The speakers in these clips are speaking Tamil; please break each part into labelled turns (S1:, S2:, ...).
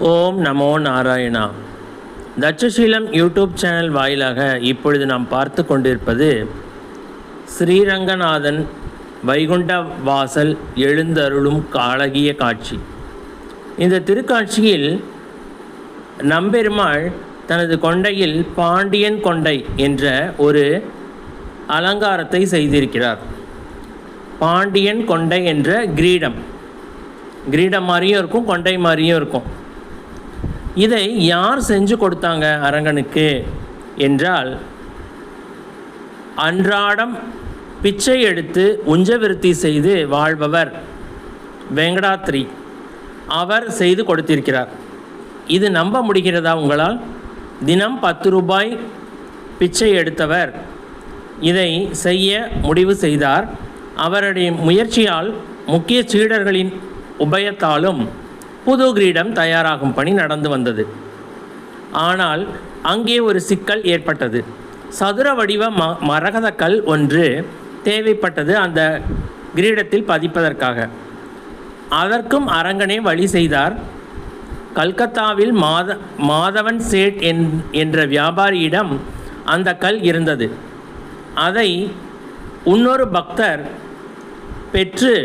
S1: ஓம் நமோ நாராயணா. தட்சசீலம் யூடியூப் சேனல் வாயிலாக இப்பொழுது நாம் பார்த்து கொண்டிருப்பது ஸ்ரீரங்கநாதன் வைகுண்ட வாசல் எழுந்தருளும் அழகிய காட்சி. இந்த திருக்காட்சியில் நம்பெருமாள் தனது கொண்டையில் பாண்டியன் கொண்டை என்ற ஒரு அலங்காரத்தை செய்திருக்கிறார். பாண்டியன் கொண்டை என்ற கிரீடம் மாதிரியும் இருக்கும், கொண்டை மாதிரியும் இருக்கும். இதை யார் செஞ்சு கொடுத்தாங்க அரங்கனுக்கு என்றால், அன்றாடம் பிச்சை எடுத்து உஞ்சவிருத்தி செய்து வாழ்பவர் வெங்கடாத்ரி, அவர் செய்து கொடுத்திருக்கிறார். இது நம்ப முடிகிறதா உங்களால்? தினம் 10 ரூபாய் பிச்சை எடுத்தவர் இதை செய்ய முடிவு செய்தார். அவருடைய முயற்சியால் முக்கிய சீடர்களின் உபயத்தாலும் புது கிரீடம் தயாராகும் பணி நடந்து வந்தது. ஆனால் அங்கே ஒரு சிக்கல் ஏற்பட்டது. சதுர வடிவ மரகத கல் ஒன்று தேவைப்பட்டது அந்த கிரீடத்தில் பதிப்பதற்காக. அதற்கும் அரங்கனே வழி செய்தார். கல்கத்தாவில் மாதவன் சேட் என்ற வியாபாரியிடம் அந்த கல் இருந்தது. அதை இன்னொரு பக்தர் பெற்று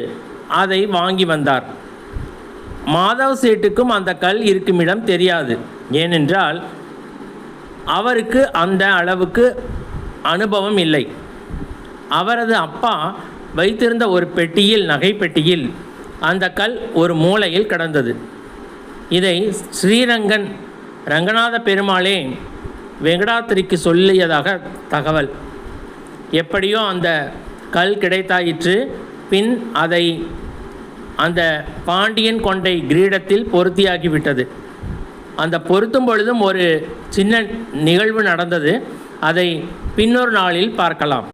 S1: அதை வாங்கி வந்தார். மாதவ் சேட்டுக்கும் அந்த கல் இருக்குமிடம் தெரியாது. ஏனென்றால் அவருக்கு அந்த அளவுக்கு அனுபவம் இல்லை. அவரது அப்பா வைத்திருந்த ஒரு பெட்டியில், நகை பெட்டியில் அந்த கல் ஒரு மூலையில் கிடந்தது. இதை ரங்கநாத பெருமாளே வெங்கடாத்திரிக்கு சொல்லியதாக தகவல். எப்படியோ அந்த கல் கிடைத்தாயிற்று. பின் அதை அந்த பாண்டியன் கொண்டை கிரீடத்தில் பொருத்தியாகிவிட்டது. அந்த பொருத்தும் பொழுதும் ஒரு சின்ன நிகழ்வு நடந்தது. அதை பின்னொரு நாளில் பார்க்கலாம்.